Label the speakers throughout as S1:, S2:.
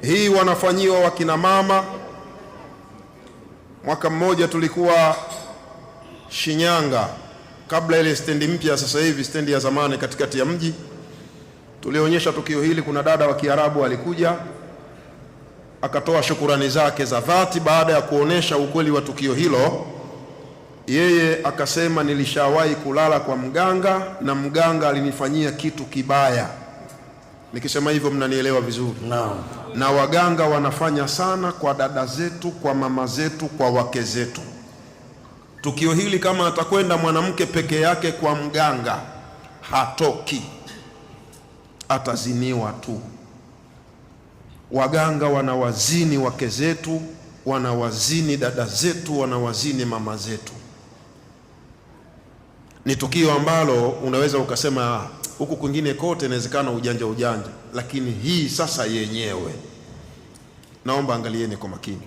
S1: Hii wanafanyiwa wakina mama. Mwaka mmoja tulikuwa Shinyanga, kabla ile stendi mpya, sasa hivi stendi ya zamani katikati ya mji. Tulionyesha tukio hili. Kuna dada wa Kiarabu alikuja akatoa shukurani zake za dhati baada ya kuonesha ukweli wa tukio hilo. Yeye akasema, nilishawahi kulala kwa mganga na mganga alinifanyia kitu kibaya. Nikisema hivyo mnanielewa vizuri?
S2: No.
S1: Na waganga wanafanya sana kwa dada zetu, kwa mama zetu, kwa wake zetu. Tukio hili kama atakwenda mwanamke peke yake kwa mganga, hatoki, ataziniwa tu. Waganga wanawazini wake zetu, wanawazini dada zetu, wanawazini mama zetu. Ni tukio ambalo unaweza ukasema huku kwingine kote inawezekana ujanja, lakini hii sasa yenyewe, naomba angalieni kwa makini.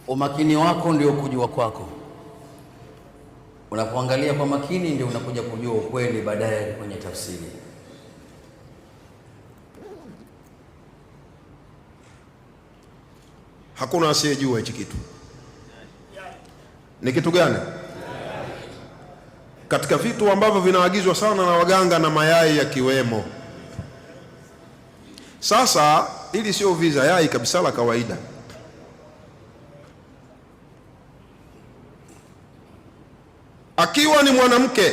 S2: Umakini wako ndio kujua kwako. Unapoangalia kwa makini ndio unakuja kujua ukweli baadaye kwenye tafsiri.
S1: Hakuna asiyejua hichi kitu. Ni kitu gani? Katika vitu ambavyo vinaagizwa sana na waganga na mayai yakiwemo. Sasa hili sio visa, yai kabisa la kawaida. Akiwa ni mwanamke,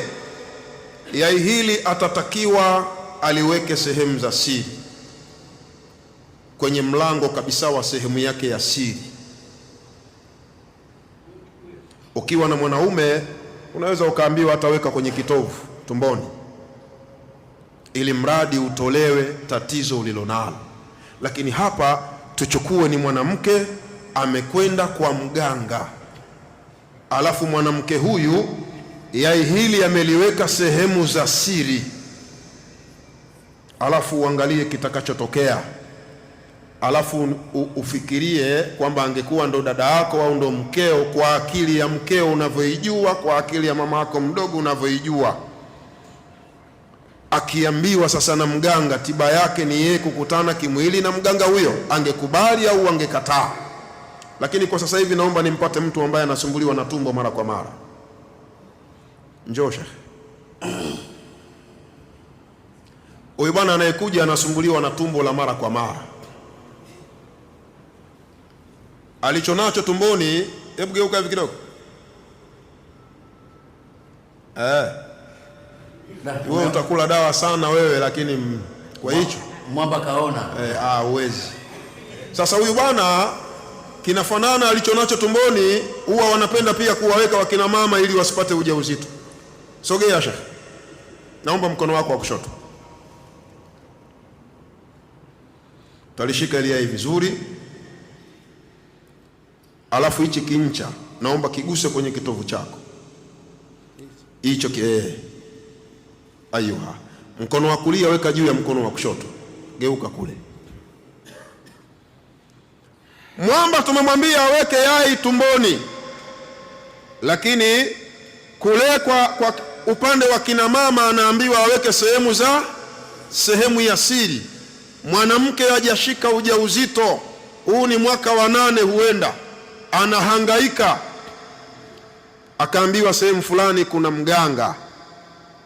S1: yai hili atatakiwa aliweke sehemu za siri, kwenye mlango kabisa wa sehemu yake ya siri. Ukiwa na mwanaume unaweza ukaambiwa ataweka kwenye kitovu tumboni, ili mradi utolewe tatizo ulilonalo. Lakini hapa tuchukue ni mwanamke amekwenda kwa mganga, alafu mwanamke huyu yai hili ameliweka sehemu za siri, alafu uangalie kitakachotokea. Alafu ufikirie kwamba angekuwa ndo dada yako au ndo mkeo, kwa akili ya mkeo unavyoijua, kwa akili ya mama yako mdogo unavyoijua, akiambiwa sasa na mganga tiba yake ni yeye kukutana kimwili na mganga huyo, angekubali au angekataa? Lakini kwa sasa hivi naomba nimpate mtu ambaye anasumbuliwa na tumbo mara kwa mara. Njoo Sheikh. Huyu bwana anayekuja anasumbuliwa na tumbo la mara kwa mara, alichonacho tumboni. Hebu geuka hivi kidogo. Wewe utakula dawa sana wewe, lakini kwa hicho
S2: mwamba kaona.
S1: Uwezi. Sasa huyu bwana kinafanana alichonacho tumboni. Huwa wanapenda pia kuwaweka wakina mama ili wasipate ujauzito. Sogea Sheikh, naomba mkono wako wa kushoto. Talishika ile vizuri. Alafu hichi kincha naomba kiguse kwenye kitovu chako hicho. Ayuha, mkono wa kulia weka juu ya mkono wa kushoto, geuka kule. Mwamba tumemwambia aweke yai tumboni, lakini kule kwa upande wa kina mama anaambiwa aweke sehemu ya siri. Mwanamke hajashika ujauzito, huu ni mwaka wa 8, huenda anahangaika, akaambiwa sehemu fulani kuna mganga,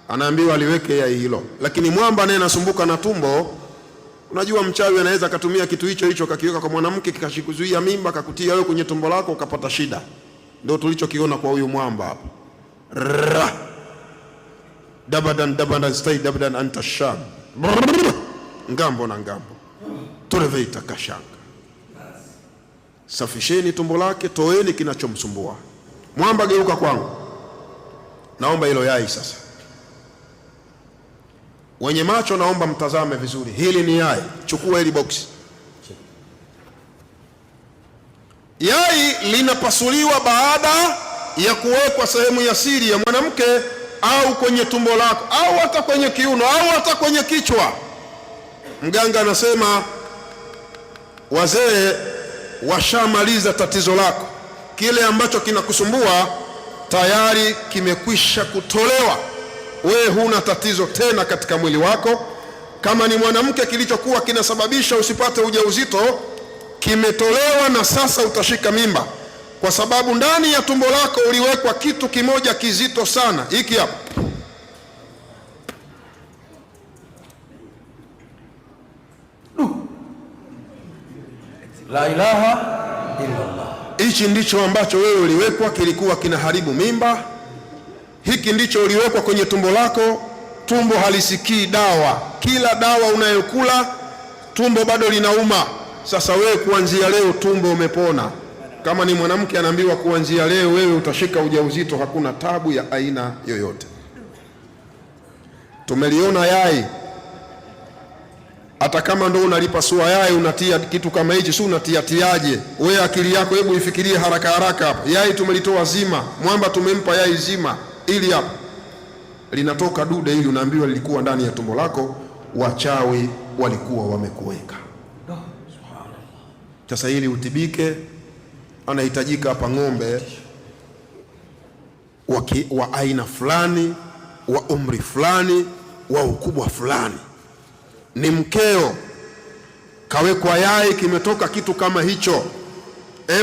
S1: anaambiwa aliweke yai hilo. Lakini mwamba naye anasumbuka na tumbo. Unajua mchawi anaweza akatumia kitu hicho kakiweka kwa mwanamke, kikashikuzuia mimba, kakutia wewe kwenye tumbo lako, ukapata shida. Ndio tulichokiona kwa huyu mwamba hapa. Dabadan stay dabadan anta sham, ngambo na ngambo tureveita kashanga. Safisheni tumbo lake, toeni kinachomsumbua. Mwamba geuka kwangu, naomba hilo yai sasa. Wenye macho naomba mtazame vizuri, hili ni yai. Chukua hili boksi. Yai linapasuliwa baada ya kuwekwa sehemu ya siri ya mwanamke, au kwenye tumbo lako, au hata kwenye kiuno, au hata kwenye kichwa. Mganga anasema wazee washamaliza tatizo lako, kile ambacho kinakusumbua tayari kimekwisha kutolewa. Wewe huna tatizo tena katika mwili wako, kama ni mwanamke, kilichokuwa kinasababisha usipate ujauzito kimetolewa na sasa utashika mimba, kwa sababu ndani ya tumbo lako uliwekwa kitu kimoja kizito sana. Hiki hapa,
S2: la ilaha illallah.
S1: Hichi ndicho ambacho wewe uliwekwa, kilikuwa kinaharibu mimba. Hiki ndicho uliwekwa kwenye tumbo lako. Tumbo halisikii dawa, kila dawa unayokula tumbo bado linauma. Sasa wewe kuanzia leo tumbo umepona. Kama ni mwanamke anaambiwa kuanzia leo wewe utashika ujauzito, hakuna tabu ya aina yoyote. Tumeliona yai, hata kama ndo unalipasua yai unatia kitu kama hichi, si unatiatiaje? Wewe akili yako hebu ifikirie haraka haraka hapa. Yai tumelitoa zima, mwamba tumempa yai zima, ili hapa linatoka dude, ili unaambiwa lilikuwa ndani ya tumbo lako, wachawi walikuwa wamekuweka. Sasa ili utibike, anahitajika hapa ng'ombe wa aina fulani, wa umri fulani, wa ukubwa fulani. Ni mkeo kawekwa yai, kimetoka kitu kama hicho,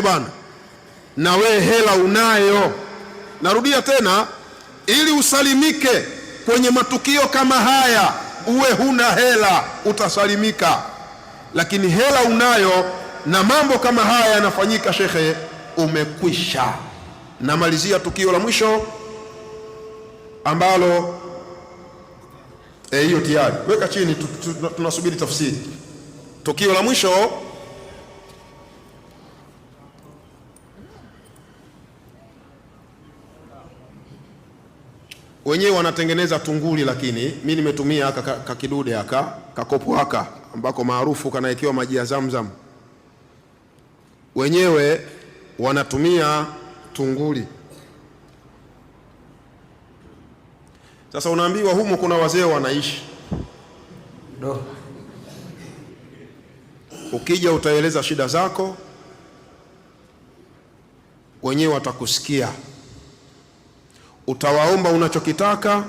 S1: bana, na we hela unayo. Narudia tena, ili usalimike kwenye matukio kama haya, uwe huna hela, utasalimika. Lakini hela unayo na mambo kama haya yanafanyika, shekhe, umekwisha. Namalizia tukio la mwisho ambalo hiyo tayari weka chini, tunasubiri tafsiri. Tukio la mwisho, wenyewe wanatengeneza tunguli, lakini mimi nimetumia kakidude haka kakopo haka ambako maarufu kanaekiwa maji ya Zamzam. Wenyewe wanatumia tunguli. Sasa unaambiwa humo kuna wazee wanaishi. Ukija utaeleza shida zako, wenyewe watakusikia. Utawaomba unachokitaka,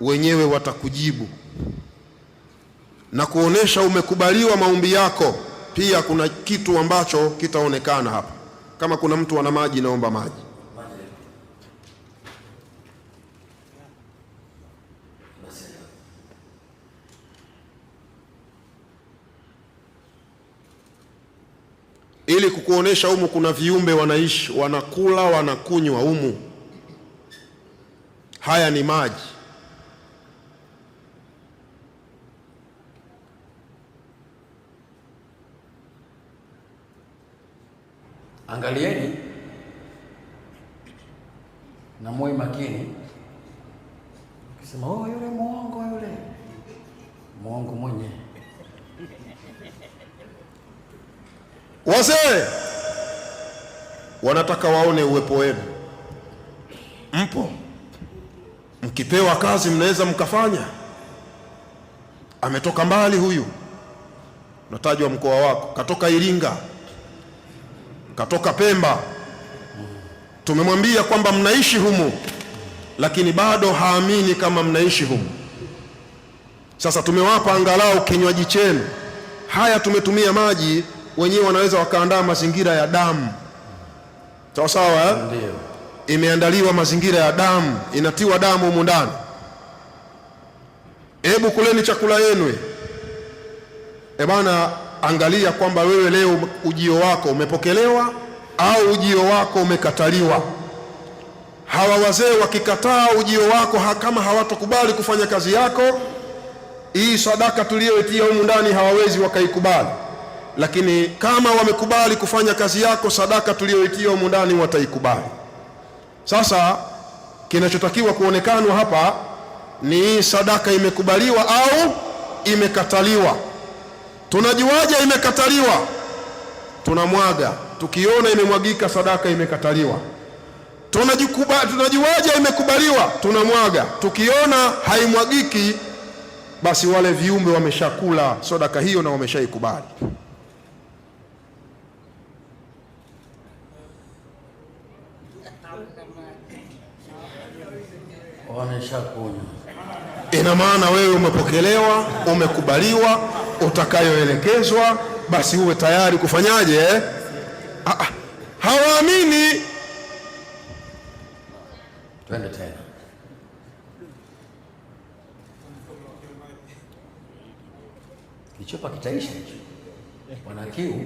S1: wenyewe watakujibu na kuonesha umekubaliwa maombi yako. Pia kuna kitu ambacho kitaonekana hapa. Kama kuna mtu ana maji, naomba maji. Ili kukuonesha humu kuna viumbe wanaishi, wanakula, wanakunywa humu. Haya ni maji.
S2: Angalieni na muwe makini. Ukisema yule muongo, yule muongo mwenye.
S1: Wazee wanataka waone uwepo wenu. Mpo, mkipewa kazi mnaweza mkafanya. Ametoka mbali huyu, unatajwa mkoa wako, katoka Iringa, katoka Pemba. Tumemwambia kwamba mnaishi humu, lakini bado haamini kama mnaishi humu. Sasa tumewapa angalau kinywaji chenu. Haya tumetumia maji, wenyewe wanaweza wakaandaa mazingira ya damu. Sawa sawa,
S2: ndio.
S1: Imeandaliwa mazingira ya damu, inatiwa damu humu ndani. Hebu kuleni chakula yenu. Bana, angalia kwamba wewe leo ujio wako umepokelewa au ujio wako umekataliwa. Hawa wazee wakikataa ujio wako, kama hawatokubali kufanya kazi yako, hii sadaka tuliyoitia humu ndani hawawezi wakaikubali. Lakini kama wamekubali kufanya kazi yako, sadaka tuliyoitia humu ndani wataikubali. Sasa kinachotakiwa kuonekanwa hapa ni sadaka imekubaliwa au imekataliwa. Tunajuaje imekataliwa? Tunamwaga. Tukiona imemwagika, sadaka imekataliwa. Tunajuaje imekubaliwa? Tunamwaga. Tukiona haimwagiki, basi wale viumbe wameshakula sadaka hiyo na wameshaikubali.
S2: Wameshakunywa.
S1: Ina maana wewe umepokelewa, umekubaliwa, utakayoelekezwa basi uwe tayari kufanyaje? Hawaamini.
S2: Twende tena. Kichupa kitaisha hicho. Wana kiu.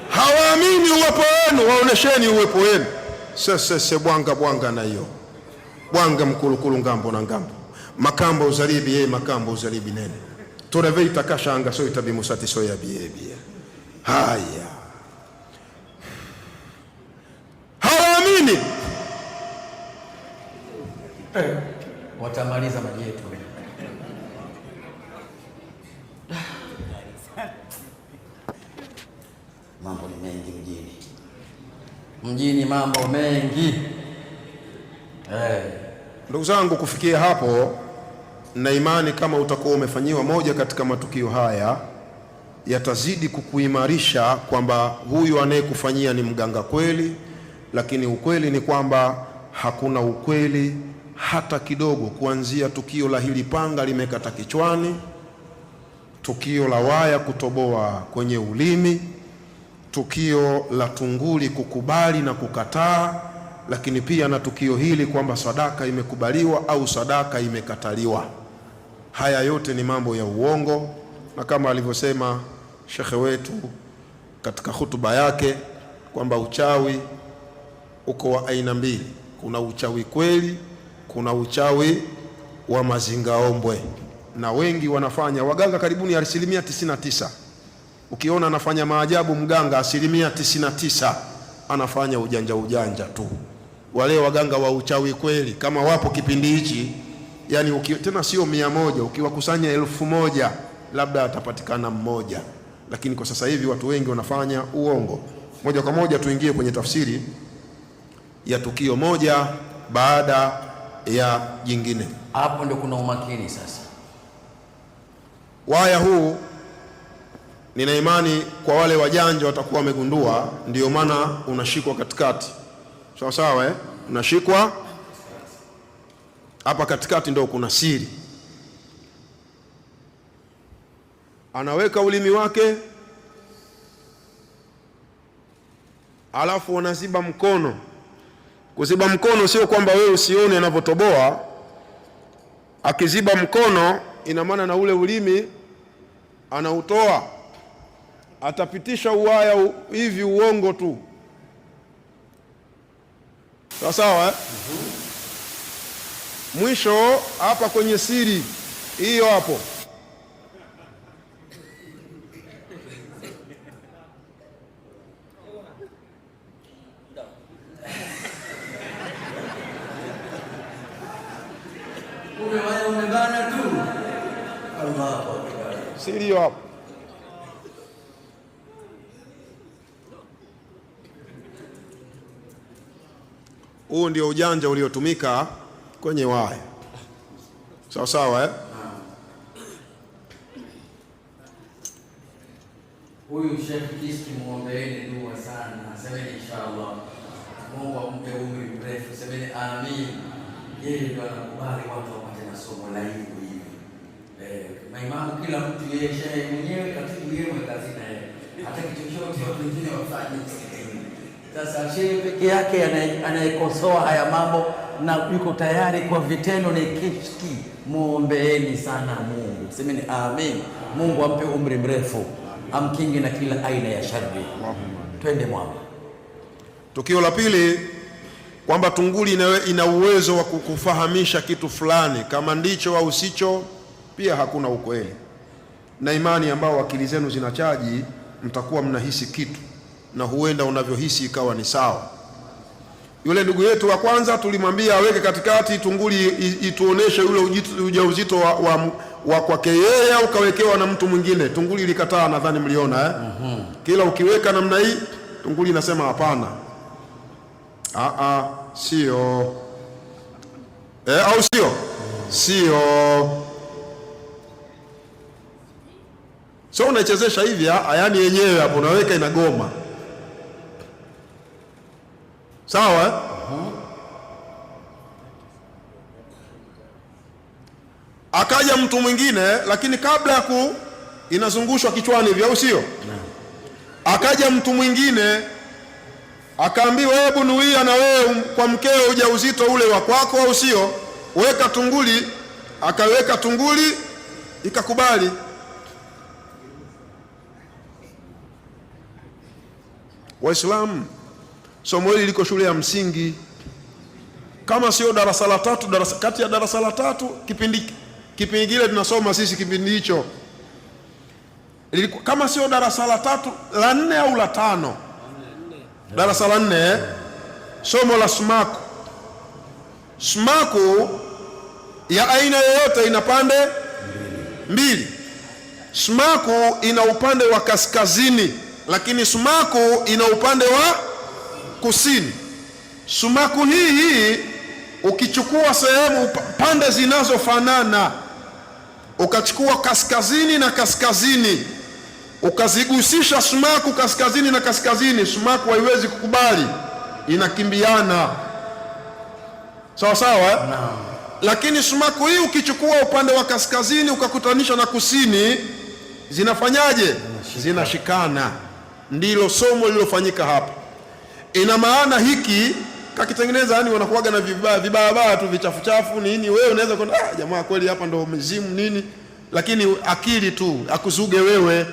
S1: Hawaamini uwepo wenu, waonesheni uwepo wenu. Sese bwanga na hiyo. Bwanga mkulukulu ngambo na ngambo. Makamba uzalibi yeye makamba uzalibi nene. Toreveita kashanga so itabimusati so ya biye. Haya. Hawaamini.
S2: Watamaliza maji yetu. Mambo ni mengi mjini, mambo mengi.
S1: Ndugu zangu, kufikia hapo na imani kama utakuwa umefanyiwa moja katika matukio haya yatazidi kukuimarisha kwamba huyu anayekufanyia ni mganga kweli, lakini ukweli ni kwamba hakuna ukweli hata kidogo, kuanzia tukio la hili panga limekata kichwani, tukio la waya kutoboa kwenye ulimi, tukio la tunguli kukubali na kukataa, lakini pia na tukio hili kwamba sadaka imekubaliwa au sadaka imekataliwa. Haya yote ni mambo ya uongo, na kama alivyosema shekhe wetu katika hutuba yake kwamba uchawi uko wa aina mbili. Kuna uchawi kweli, kuna uchawi wa mazingaombwe, na wengi wanafanya. Waganga karibuni 99%. Ukiona anafanya maajabu mganga, 99% anafanya ujanja tu. Wale waganga wa uchawi kweli kama wapo kipindi hichi, yani tena sio 100, ukiwakusanya 1000 labda atapatikana mmoja, lakini kwa sasa hivi watu wengi wanafanya uongo. Moja kwa moja tuingie kwenye tafsiri ya tukio moja baada ya jingine.
S2: Hapo ndio kuna umakini sasa.
S1: Waya huu nina imani kwa wale wajanja watakuwa wamegundua, ndio maana unashikwa katikati. Sawa sawa, unashikwa hapa katikati, ndio kuna siri. Anaweka ulimi wake, alafu wanaziba mkono. Kuziba mkono sio kwamba wewe usione anavyotoboa. Akiziba mkono ina maana na ule ulimi anautoa, atapitisha uwaya hivi uongo tu. Sawa sawa, Mwisho hapa kwenye siri hiyo hapo
S2: umebana tu. Allahu Akbar.
S1: Siri hiyo hapo. Huu ndio ujanja uliotumika kwenye waya. Sawa sawa,
S2: Huyu Sheikh Kiski muombeeni dua sana. Semeni inshallah. Mungu ampe umri mrefu. Semeni amin. Yeye ndio anakubali watu wapate masomo la hivi. Maimamu kila mtu yeye shehe mwenyewe katibu yeye kazi na yeye. Hata kitu chochote watu wengine wafanye. Sasa shehe peke yake anayekosoa haya mambo na yuko tayari kwa vitendo ni Kiski. Muombeeni sana Mungu. Semeni amin. Mungu ampe umri mrefu, amkingi na kila aina ya shari. Twende mwamba.
S1: Tukio la pili, kwamba tunguli ina uwezo wa kukufahamisha kitu fulani kama ndicho au sicho, pia hakuna ukweli. Na imani ambao akili zenu zinachaji, mtakuwa mnahisi kitu na huenda unavyohisi ikawa ni sawa. Yule ndugu yetu wa kwanza tulimwambia aweke katikati tunguli ituoneshe yule ujauzito wa kwake yeye au kawekewa na mtu mwingine. Tunguli ilikataa, nadhani mliona Kila ukiweka namna hii tunguli inasema hapana. Sio. Au sio? Sio. So unaichezesha hivi, yaani yenyewe hapo unaweka inagoma. Sawa? Akaja mtu mwingine, lakini kabla ya inazungushwa kichwani hivi, au sio? Akaja mtu mwingine akaambiwa, hebu nuia na wewe kwa mkeo ujauzito ule wa kwako, au sio? Weka tunguli. Akaweka tunguli, ikakubali. Waislamu, somo hili liko shule ya msingi, kama sio darasa la 3, kati ya darasa la 3 kipindi kile tunasoma sisi, kipindi hicho kama sio darasa la 3, la 4 au la 5, darasa la 4, somo la sumaku. Sumaku ya aina yoyote ina pande mbili. Sumaku ina upande wa kaskazini, lakini sumaku ina upande wa kusini. Sumaku hii ukichukua sehemu pande zinazofanana, ukachukua kaskazini na kaskazini, ukazigusisha sumaku kaskazini na kaskazini, sumaku haiwezi kukubali, inakimbiana. Sawa sawa? No. Lakini sumaku hii ukichukua upande wa kaskazini ukakutanisha na kusini, zinafanyaje? Zinashikana. Ndilo somo lililofanyika hapa. Ina maana hiki kakitengeneza, yani wanakuaga na vibaya tu, vichafu chafu nini. Wewe unaweza kwenda, jamaa kweli hapa ndo mizimu nini, lakini akili tu akuzuge wewe.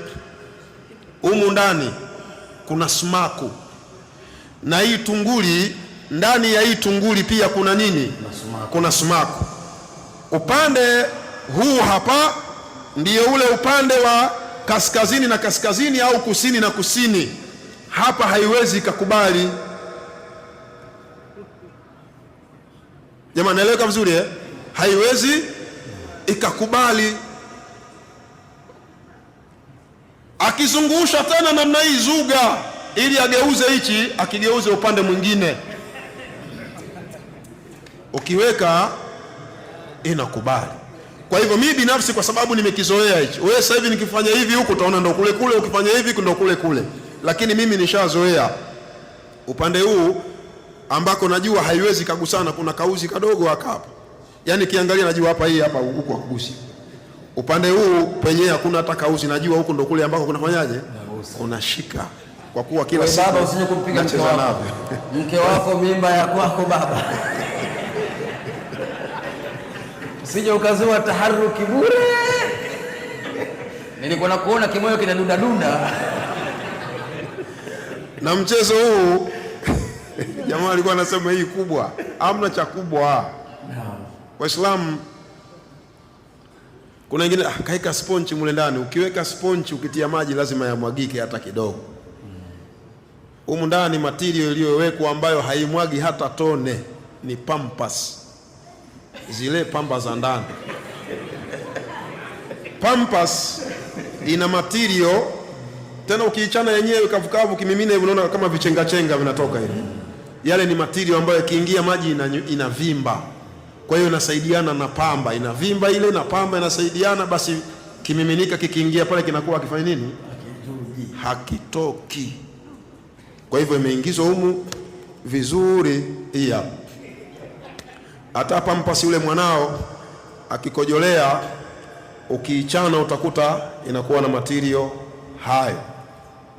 S1: Humu ndani kuna sumaku, na hii tunguli, ndani ya hii tunguli pia kuna nini? Kuna sumaku. Upande huu hapa ndiyo ule upande wa kaskazini na kaskazini, au kusini na kusini. Hapa haiwezi ikakubali. Jamani, naeleweka vizuri eh? Haiwezi ikakubali. Akizungusha tena namna hii zuga, ili ageuze hichi, akigeuze upande mwingine, ukiweka inakubali. Kwa hivyo mimi binafsi, kwa sababu nimekizoea hichi, wewe sasa hivi nikifanya hivi huku utaona ndo kule kule, ukifanya hivi ndo kule kule, lakini mimi nishazoea upande huu ambako najua haiwezi kagusana. Kuna kauzi kadogo hapa, yani kiangalia najua hapa, hii hapa, huku hakugusi. Upande huu penyewe hakuna hata kauzi, najua huku ndo kule ambako kunafanyaje, unashika. Kwa kuwa kila siku
S2: baba, usije kumpiga mke wako mimba ya kwako baba. Usije ukazua taharuki bure. Nilikuwa nakuona kimoyo kinadunda dunda.
S1: Na mchezo huu jamaa alikuwa anasema hii kubwa, hamna cha kubwa. Waislamu, kuna wengine kaeka sponge mule ndani. Ukiweka sponge, ukitia maji lazima yamwagike hata kidogo. Humu ndani material iliyowekwa ambayo haimwagi hata tone ni Pampers. Zile pamba za ndani. Pampers ina material, tena ukiichana yenyewe kavukavu, kimimina hivi unaona kama vichenga chenga vinatoka hivi. Yale ni material ambayo ikiingia maji inavimba. Kwa hiyo inasaidiana na pamba, inavimba ile na pamba inasaidiana, basi kimiminika kikiingia pale kinakuwa kifanya nini? Hakitoki. Kwa hivyo imeingizwa humu vizuri hii hapa. Hata Pampers yule mwanao akikojolea, ukiichana utakuta inakuwa na material hayo.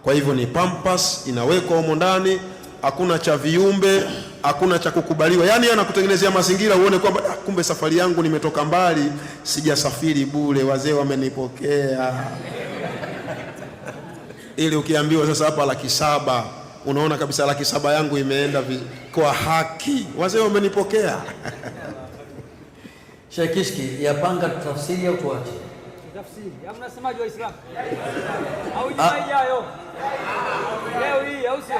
S1: Kwa hivyo ni Pampers inawekwa humo ndani, hakuna cha viumbe, hakuna cha kukubaliwa. Yani anakutengenezea mazingira uone kwamba kumbe safari yangu nimetoka mbali, sijasafiri bure, wazee wamenipokea. Ili ukiambiwa sasa hapa 700,000, unaona kabisa 700,000 yangu imeenda kwa haki, wazee wamenipokea.
S2: Sheikh Kishki, yapanga tafsiri au tuache?
S3: Tafsiri. Hamna semaji wa Islam. Au juma ijayo. Leo hii au sio?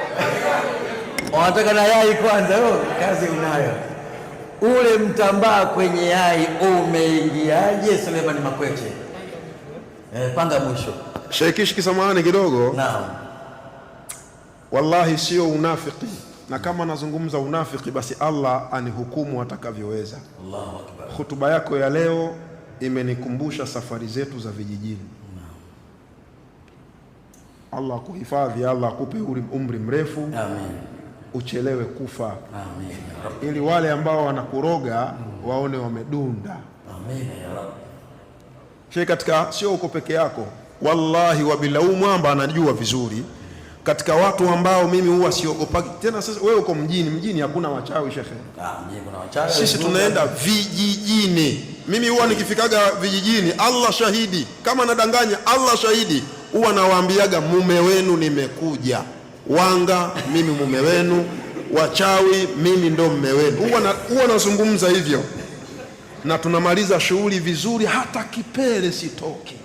S2: Wanataka na yai kwanza, kazi unayo. Ule mtambaa kwenye yai umeingiaje, Suleiman Makweche? Panga mwisho.
S1: Sheikh Kishki, samahani kidogo.
S2: Naam.
S1: Wallahi sio unafiki, na kama nazungumza unafiki basi Allah anihukumu atakavyoweza.
S2: Allahu Akbar.
S1: Hutuba yako ya leo imenikumbusha safari zetu za vijijini. Allah kuhifadhi, Allah akupe umri mrefu.
S2: Amen.
S1: uchelewe kufa.
S2: Amin.
S1: Ili wale ambao wanakuroga waone wamedunda.
S2: Amin ya Rabbi.
S1: Sheikh, katika sio uko peke yako, wallahi wabillahi, mwamba anajua vizuri katika watu ambao mimi huwa siogopaki tena. Sasa wewe uko mjini hakuna wachawi shekhe.
S2: Mjini kuna wachawi.
S1: Sisi tunaenda vijijini. Mimi huwa nikifikaga vijijini, Allah shahidi, kama nadanganya Allah shahidi, huwa nawaambiaga mume wenu nimekuja, wanga mimi mume wenu, wachawi mimi ndo mume wenu. Huwa nazungumza hivyo, na tunamaliza shughuli vizuri, hata kipele sitoki.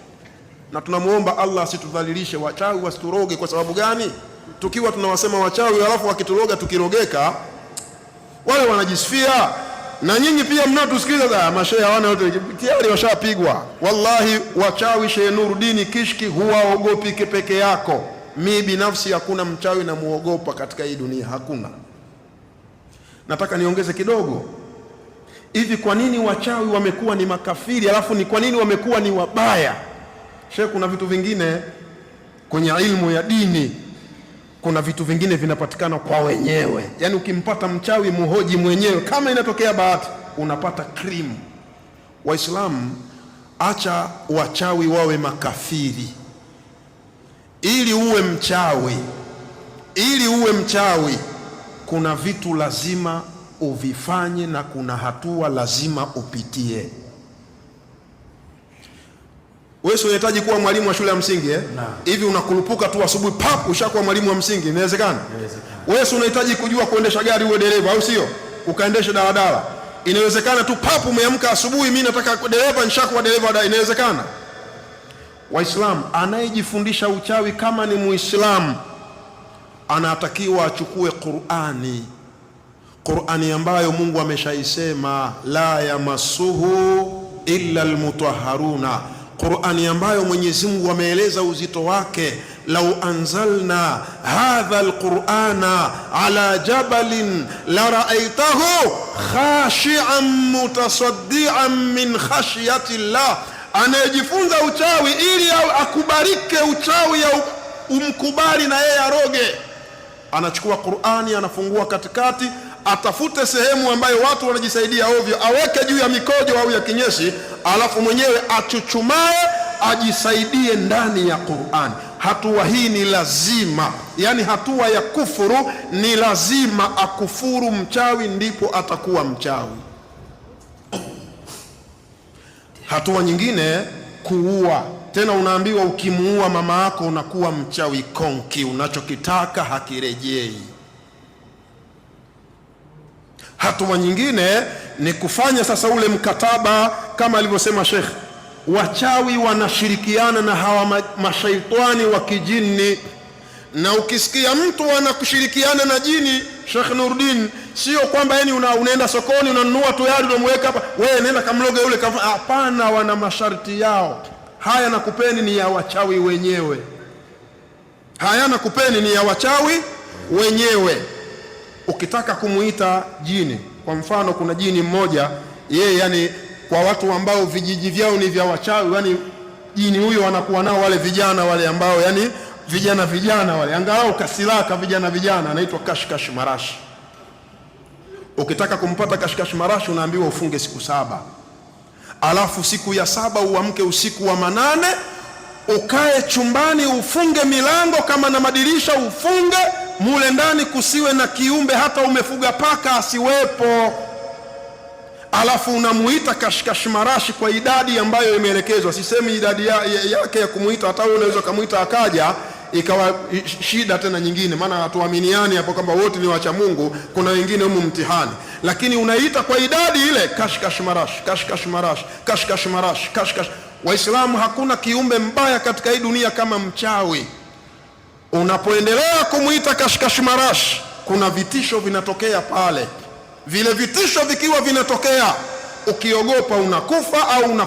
S1: Na tunamuomba Allah asitudhalilishe, wachawi wasituroge. Kwa sababu gani? Tukiwa tunawasema wachawi alafu wakituroga tukirogeka, wale wanajisifia. Na nyinyi pia mnaotusikiliza, mashehe hawana yote, tayari washapigwa. Wallahi wachawi, Sheikh Nuruddin Kishki huwaogopi peke yako. Mi binafsi hakuna mchawi na muogopa katika hii dunia, hakuna. Nataka niongeze kidogo. Hivi kwa nini wachawi wamekuwa ni makafiri, alafu ni kwa nini wamekuwa ni wabaya? Sheikh, kuna vitu vingine kwenye ilmu ya dini, kuna vitu vingine vinapatikana kwa wenyewe. Yaani ukimpata mchawi muhoji mwenyewe, kama inatokea bahati unapata cream. Waislamu, acha wachawi wawe makafiri. Ili uwe mchawi, kuna vitu lazima uvifanye na kuna hatua lazima upitie. Wewe unahitaji kuwa mwalimu wa shule ya msingi hivi unakurupuka tu asubuhi pap ushakuwa mwalimu wa msingi? Inawezekana? Wewe unahitaji kujua kuendesha gari uwe dereva, au sio? Ukaendesha daladala. Inawezekana tu pap umeamka asubuhi, mimi nataka dereva, nishakuwa dereva. Inawezekana? Waislamu, anayejifundisha uchawi kama ni Muislamu anatakiwa achukue Qur'ani ambayo Mungu ameshaisema la yamassuhu illa almutahharuna, Qur'ani ambayo Mwenyezi Mungu ameeleza uzito wake. Lau anzalna hadha alqur'ana ala jabalin la ra'aytahu khashi'an mutasaddian min khashyati Allah. Anayejifunza uchawi ili akubarike uchawi au umkubali na yeye aroge, anachukua Qur'ani, anafungua katikati, atafute sehemu ambayo watu wanajisaidia ovyo, aweke juu ya mikojo au ya kinyesi, alafu mwenyewe achuchumae ajisaidie ndani ya Qur'ani. Hatua hii ni lazima, yani hatua ya kufuru ni lazima akufuru mchawi, ndipo atakuwa mchawi. Hatua nyingine, kuua. Tena unaambiwa ukimuua mama yako unakuwa mchawi konki, unachokitaka hakirejei. Hatua nyingine ni kufanya sasa ule mkataba kama alivyosema Sheikh. Wachawi wanashirikiana na hawa mashaitani wa kijini, na ukisikia mtu anakushirikiana na jini, Sheikh Nuruddin, sio kwamba yani unaenda sokoni unanunua tu yari unamweka hapa, wewe nenda kamloge yule. Hapana, wana masharti yao. Haya nakupeni ni ya wachawi wenyewe, haya nakupeni ni ya wachawi wenyewe. Ukitaka kumuita jini, kwa mfano kuna jini mmoja, yeye yani kwa watu ambao vijiji vyao ni vya wachawi, yani jini huyo anakuwa nao wale vijana wale ambao yani vijana wale angalau kasilaka vijana, anaitwa Kashkash Marashi. Ukitaka kumpata Kashkash Marashi unaambiwa ufunge siku 7, alafu siku ya 7 uamke usiku wa 8, ukae chumbani, ufunge milango kama na madirisha, ufunge mule ndani, kusiwe na kiumbe, hata umefuga paka asiwepo. Alafu unamuita Kashkash Marashi kwa idadi ambayo imeelekezwa. Sisemi idadi yake ya kumuita, hata wewe unaweza kumuita akaja ikawa shida tena nyingine, maana hatuaminiani hapo kwamba wote ni wacha Mungu, kuna wengine humu mtihani. Lakini unaita kwa idadi ile, Kashkash Marashi, Kashkash Marashi, Kashkash Marashi, Kashkash. Waislamu, hakuna kiumbe mbaya katika hii dunia kama mchawi. Unapoendelea kumuita Kashkash Marashi, kuna vitisho vinatokea pale. Vile vitisho vikiwa vinatokea, ukiogopa unakufa au